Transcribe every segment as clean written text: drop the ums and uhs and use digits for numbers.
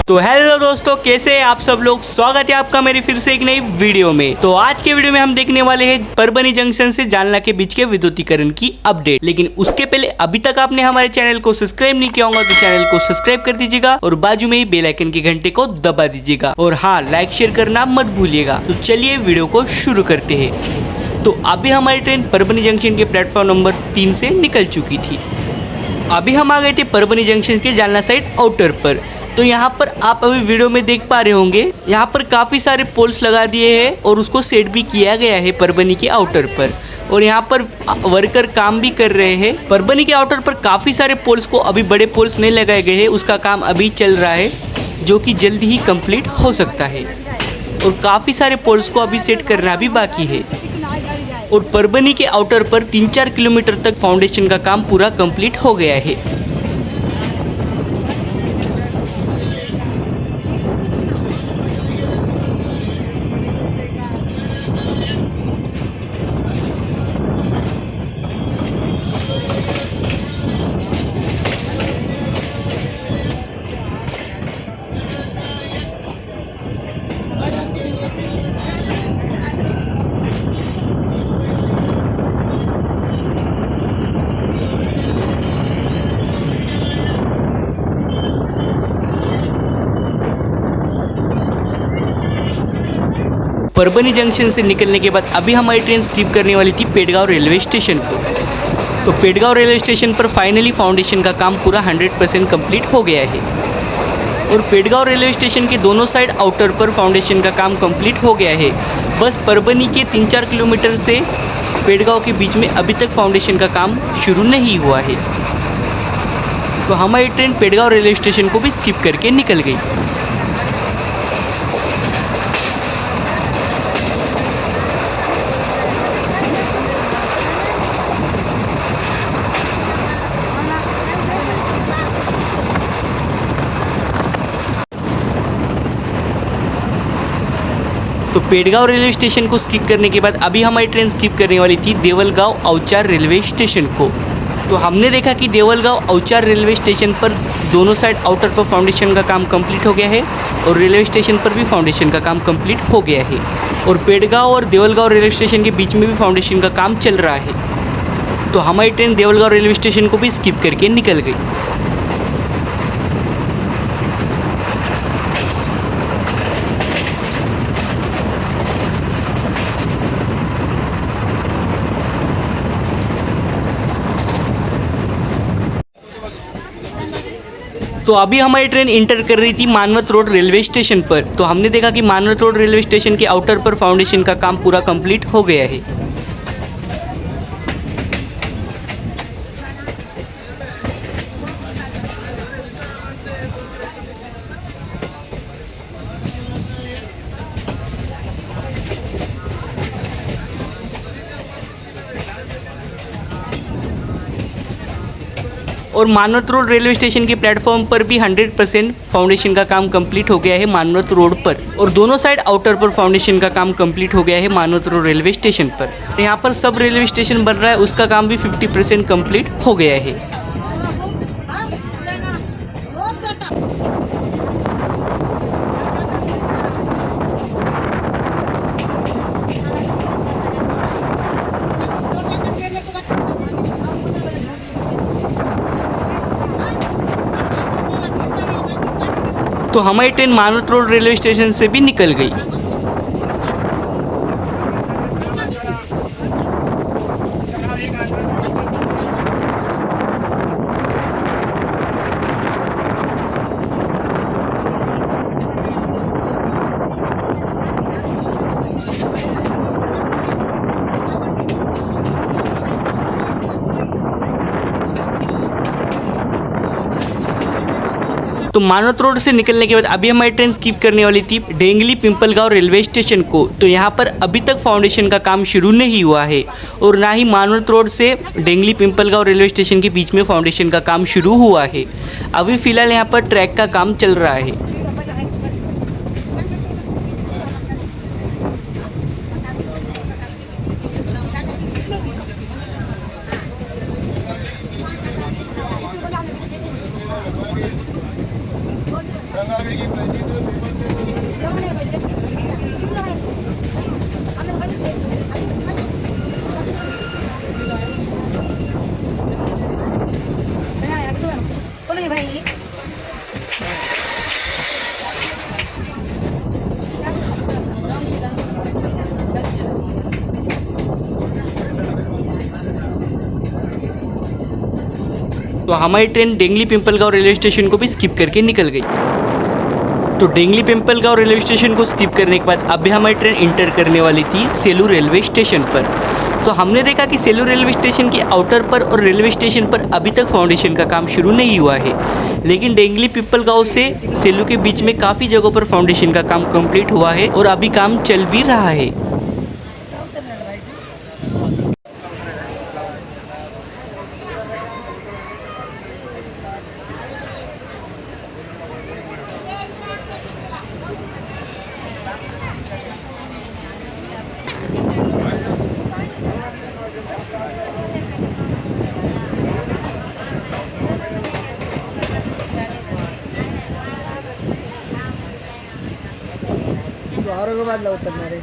तो हेलो दोस्तों, कैसे हैं आप सब लोग। स्वागत है आपका मेरी फिर से एक नई वीडियो में। तो आज के वीडियो में हम देखने वाले हैं परभनी जंक्शन से जालना के बीच के विद्युतीकरण की अपडेट। लेकिन उसके पहले अभी तक आपने हमारे चैनल को सब्सक्राइब नहीं किया होगा तो चैनल को सब्सक्राइब कर दीजिएगा और बाजू में ही बेल आइकन की घंटे को दबा दीजिएगा और हाँ, लाइक शेयर करना मत भूलिएगा। तो चलिए वीडियो को शुरू करते हैं। तो अभी हमारी ट्रेन परभनी जंक्शन के प्लेटफॉर्म नंबर 3 से निकल चुकी थी। अभी हम आ गए थे परभनी जंक्शन के जालना साइड आउटर पर। तो यहाँ पर आप अभी वीडियो में देख पा रहे होंगे, यहाँ पर काफ़ी सारे पोल्स लगा दिए हैं और उसको सेट भी किया गया है परभनी के आउटर पर। और यहाँ पर वर्कर काम भी कर रहे हैं। परभनी के आउटर पर काफ़ी सारे पोल्स को अभी बड़े पोल्स नहीं लगाए गए हैं, उसका काम अभी चल रहा है जो कि जल्दी ही कंप्लीट हो सकता है। और काफ़ी सारे पोल्स को अभी सेट करना भी बाकी है। और परभनी के आउटर पर 3-4 किलोमीटर तक फाउंडेशन का काम पूरा कंप्लीट हो गया है। परभनी जंक्शन से निकलने के बाद अभी हमारी ट्रेन स्किप करने वाली थी पेड़गांव रेलवे स्टेशन को। तो पेड़गांव रेलवे स्टेशन पर फाइनली फाउंडेशन का काम पूरा 100% कंप्लीट हो गया है। और पेड़गांव रेलवे स्टेशन के दोनों साइड आउटर पर फाउंडेशन का काम कंप्लीट हो गया है। बस परभनी के 3-4 किलोमीटर से पेड़गांव के बीच में अभी तक फाउंडेशन का काम शुरू नहीं हुआ है। तो हमारी ट्रेन पेड़गांव रेलवे स्टेशन को भी स्किप करके निकल गई। तो पेड़गांव रेलवे स्टेशन को स्किप करने के बाद अभी हमारी ट्रेन स्किप करने वाली थी देवलगांव औचार रेलवे स्टेशन को। तो हमने देखा कि देवलगांव औचार रेलवे स्टेशन पर दोनों साइड आउटर पर फाउंडेशन का काम कंप्लीट हो गया है और रेलवे स्टेशन पर भी फाउंडेशन का काम कंप्लीट हो गया है। और पेड़गांव और देवलगांव रेलवे स्टेशन के बीच में भी फाउंडेशन का काम चल रहा है। तो हमारी ट्रेन देवलगांव रेलवे स्टेशन को भी स्किप करके निकल गई। तो अभी हमारी ट्रेन इंटर कर रही थी मानवत रोड रेलवे स्टेशन पर। तो हमने देखा कि मानवत रोड रेलवे स्टेशन के आउटर पर फाउंडेशन का काम पूरा कंप्लीट हो गया है। और मानवत रोड रेलवे स्टेशन के प्लेटफॉर्म पर भी 100% फाउंडेशन का काम कंप्लीट हो गया है मानवत रोड पर। और दोनों साइड आउटर पर फाउंडेशन का काम कंप्लीट हो गया है मानवत रोड रेलवे स्टेशन पर। यहाँ पर सब रेलवे स्टेशन बन रहा है, उसका काम भी 50% कंप्लीट हो गया है। तो हमारी ट्रेन मानवत रोड रेलवे स्टेशन से भी निकल गई। तो मानवत रोड से निकलने के बाद अभी हमारी ट्रेन स्किप करने वाली थी डेंगली पिंपलगांव रेलवे स्टेशन को। तो यहाँ पर अभी तक फाउंडेशन का काम शुरू नहीं हुआ है और ना ही मानवत रोड से डेंगली पिंपलगांव रेलवे स्टेशन के बीच में फाउंडेशन का काम शुरू हुआ है। अभी फ़िलहाल यहाँ पर ट्रैक का काम चल रहा है। Gracias. तो हमारी train dangling Pimpalgaon railway station को भी स्किप करके निकल गई। तो डेंगली पिंपलगांव रेलवे स्टेशन को स्किप करने के बाद अभी हमारी ट्रेन इंटर करने वाली थी सेलू रेलवे स्टेशन पर। तो हमने देखा कि सेलू रेलवे स्टेशन के आउटर पर और रेलवे स्टेशन पर अभी तक फाउंडेशन का काम शुरू नहीं हुआ है, लेकिन डेंगली पिंपलगांव से सेलू के बीच में काफ़ी जगहों पर फाउंडेशन का काम कंप्लीट हुआ है और अभी काम चल भी रहा है। औरंगाबादला उतरणार आहे।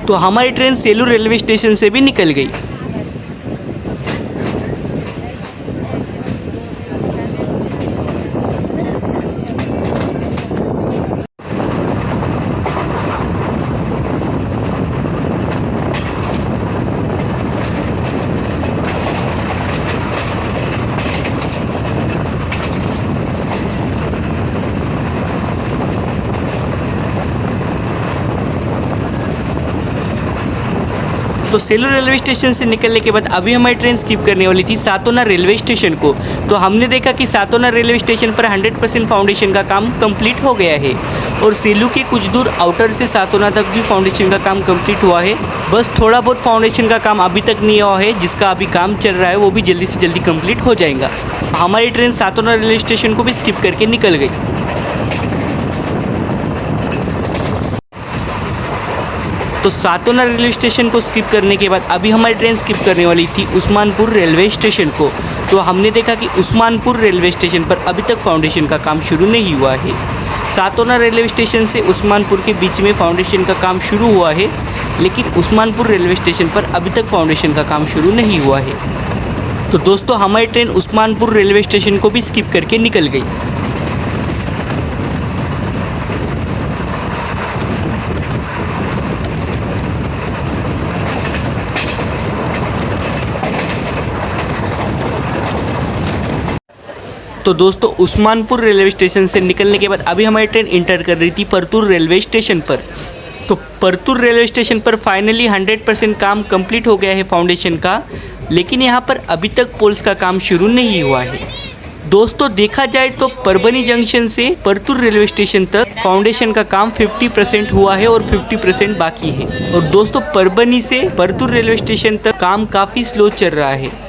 तो हमारी ट्रेन सेलू रेलवे स्टेशन से भी निकल गई। तो सेलू रेलवे स्टेशन से निकलने के बाद अभी हमारी ट्रेन स्किप करने वाली थी सातोना रेलवे स्टेशन को। तो हमने देखा कि सातोना रेलवे स्टेशन पर 100% फाउंडेशन का काम कंप्लीट हो गया है और सेलू के कुछ दूर आउटर से सातोना तक भी फाउंडेशन का काम कंप्लीट हुआ है। बस थोड़ा बहुत फाउंडेशन का काम अभी तक नहीं हुआ है, जिसका अभी काम चल रहा है, वो भी जल्दी से जल्दी कंप्लीट हो जाएगा। हमारी ट्रेन सातोना रेलवे स्टेशन को भी स्किप करके निकल गई। तो सातोना रेलवे स्टेशन को स्किप करने के बाद अभी हमारी ट्रेन स्किप करने वाली थी उस्मानपुर रेलवे स्टेशन को। तो हमने देखा कि उस्मानपुर रेलवे स्टेशन पर अभी तक फाउंडेशन का काम शुरू नहीं हुआ है। सातोना रेलवे स्टेशन से उस्मानपुर के बीच में फाउंडेशन का काम शुरू हुआ है, लेकिन उस्मानपुर रेलवे स्टेशन पर अभी तक फाउंडेशन का काम शुरू नहीं हुआ है। तो दोस्तों हमारी ट्रेन उस्मानपुर रेलवे स्टेशन को भी स्किप करके निकल गई। तो दोस्तों उस्मानपुर रेलवे स्टेशन से निकलने के बाद अभी हमारी ट्रेन इंटर कर रही थी परतूर रेलवे स्टेशन पर। तो परतूर रेलवे स्टेशन पर फाइनली 100% काम कंप्लीट हो गया है फाउंडेशन का, लेकिन यहाँ पर अभी तक पोल्स का काम शुरू नहीं हुआ है। दोस्तों देखा जाए तो परबनी जंक्शन से परतूर रेलवे स्टेशन तक फाउंडेशन का काम 50% हुआ है और 50% बाकी है। और दोस्तों परबनी से परतूर रेलवे स्टेशन तक काम काफ़ी स्लो चल रहा है।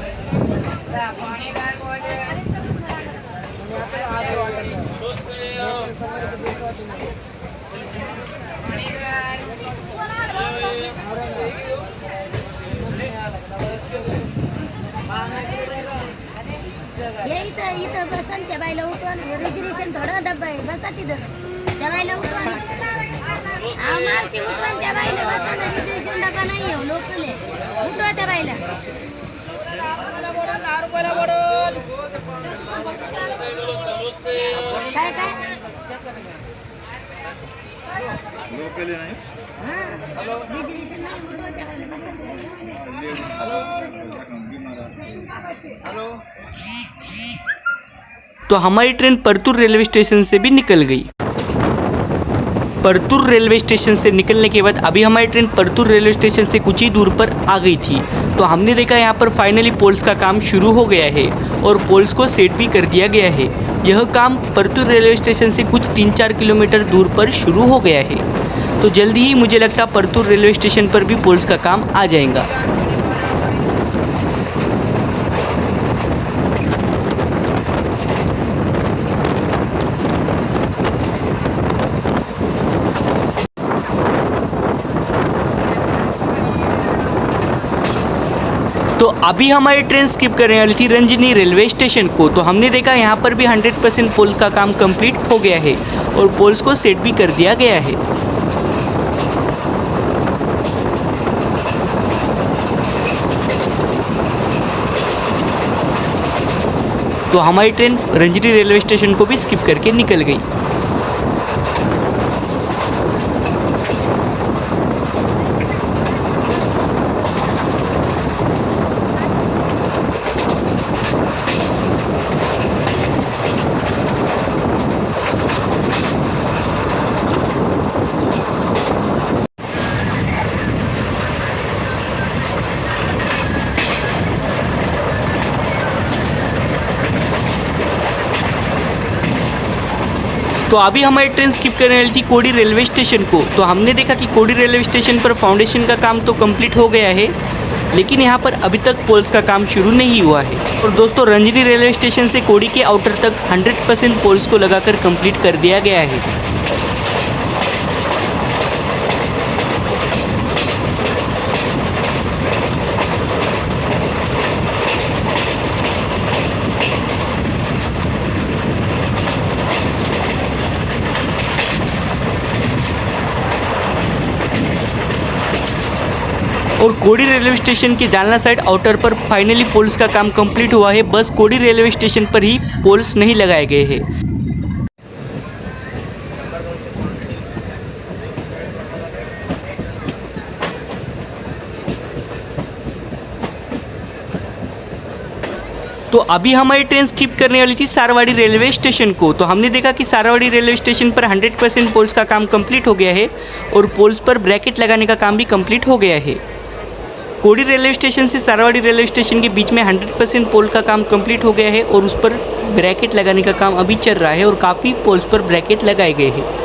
इथं बसन त्या बाईला उठवून रिजर्वेशन थोडं डब्बा आहे बसा तिथं त्या बाईला उठवून मावशी उठवून त्या बाईला बसा रिजर्वेशन डब्बा नाही आहे लोकल आहे उठवा त्या बाईला काय काय लोकल नाही रिजर्वेशन नाही उठवा त्या बाईला बसा तो हमारी ट्रेन परतूर रेलवे स्टेशन से भी निकल गई। परतूर रेलवे स्टेशन से निकलने के बाद अभी हमारी ट्रेन परतूर रेलवे स्टेशन से कुछ ही दूर पर आ गई थी। तो हमने देखा यहाँ पर फाइनली पोल्स का काम शुरू हो गया है और पोल्स को सेट भी कर दिया गया है। यह काम परतूर रेलवे स्टेशन से कुछ 3-4 किलोमीटर दूर पर शुरू हो गया है। तो जल्दी ही मुझे लगता परतूर रेलवे स्टेशन पर भी पोल्स का काम आ जाएगा। तो अभी हमारी ट्रेन स्किप करने वाली थी रंजनी रेलवे स्टेशन को। तो हमने देखा यहाँ पर भी 100% पोल का काम कंप्लीट हो गया है और पोल्स को सेट भी कर दिया गया है। तो हमारी ट्रेन रंजनी रेलवे स्टेशन को भी स्किप करके निकल गई। तो अभी हमारी ट्रेन स्किप करने वाली थी कोडी रेलवे स्टेशन को। तो हमने देखा कि कोडी रेलवे स्टेशन पर फाउंडेशन का काम तो कंप्लीट हो गया है, लेकिन यहाँ पर अभी तक पोल्स का काम शुरू नहीं हुआ है। और दोस्तों रंजनी रेलवे स्टेशन से कोडी के आउटर तक 100% पोल्स को लगाकर कंप्लीट कर दिया गया है। और कोडी रेलवे स्टेशन के जालना साइड आउटर पर फाइनली पोल्स का काम कंप्लीट हुआ है। बस कोडी रेलवे स्टेशन पर ही पोल्स नहीं लगाए गए हैं। तो अभी हमारी ट्रेन स्किप करने वाली थी सारवाड़ी रेलवे स्टेशन को। तो हमने देखा कि सारवाड़ी रेलवे स्टेशन पर 100% पोल्स का काम कंप्लीट हो गया है और पोल्स पर ब्रैकेट लगाने का काम भी कंप्लीट हो गया है। कोडी रेलवे स्टेशन से सारवाड़ी रेलवे स्टेशन के बीच में 100% पोल का काम कंप्लीट हो गया है और उस पर ब्रैकेट लगाने का काम अभी चल रहा है और काफ़ी पोल्स पर ब्रैकेट लगाए गए हैं।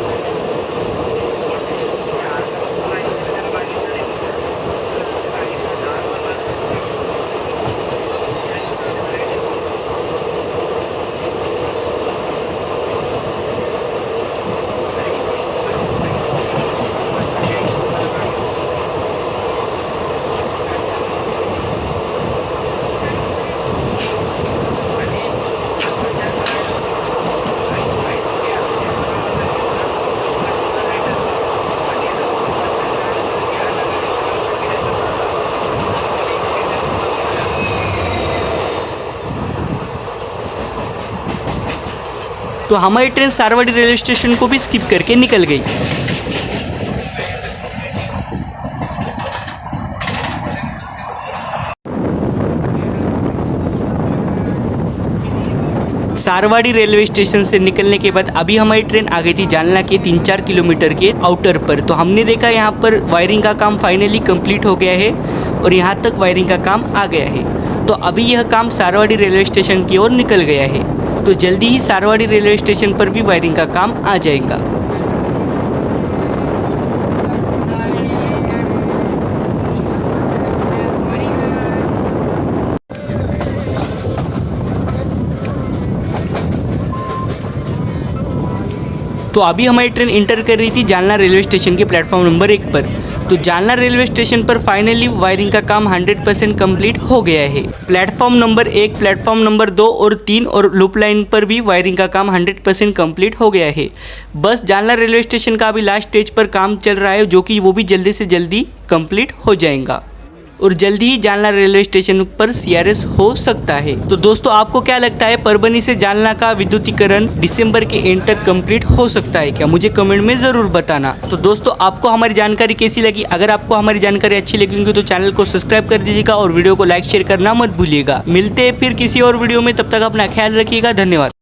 तो हमारी ट्रेन सारवाड़ी रेलवे स्टेशन को भी स्किप करके निकल गई। सारवाड़ी रेलवे स्टेशन से निकलने के बाद अभी हमारी ट्रेन आ गई थी जालना के 3-4 किलोमीटर के आउटर पर। तो हमने देखा यहाँ पर वायरिंग का काम फाइनली कंप्लीट हो गया है और यहाँ तक वायरिंग का काम आ गया है। तो अभी यह काम सारवाड़ी रेलवे स्टेशन की ओर निकल गया है। तो जल्दी ही सारवाड़ी रेलवे स्टेशन पर भी वायरिंग का काम आ जाएगा। तो अभी हमारी ट्रेन इंटर कर रही थी जालना रेलवे स्टेशन के प्लेटफॉर्म नंबर 1 पर। तो जालना रेलवे स्टेशन पर फाइनली वायरिंग का काम 100% कंप्लीट हो गया है। प्लेटफॉर्म नंबर 1, प्लेटफॉर्म नंबर 2 और 3 और लूप लाइन पर भी वायरिंग का काम 100% कंप्लीट हो गया है। बस जालना रेलवे स्टेशन का अभी लास्ट स्टेज पर काम चल रहा है, जो कि वो भी जल्दी से जल्दी कंप्लीट हो जाएगा और जल्दी ही जालना रेलवे स्टेशन पर CRS हो सकता है। तो दोस्तों आपको क्या लगता है, परभनी से जालना का विद्युतीकरण दिसंबर के एंड तक कंप्लीट हो सकता है क्या? मुझे कमेंट में ज़रूर बताना। तो दोस्तों आपको हमारी जानकारी कैसी लगी? अगर आपको हमारी जानकारी अच्छी लगेगी तो चैनल को सब्सक्राइब कर दीजिएगा और वीडियो को लाइक शेयर करना मत भूलिएगा। मिलते हैं फिर किसी और वीडियो में, तब तक अपना ख्याल रखिएगा। धन्यवाद।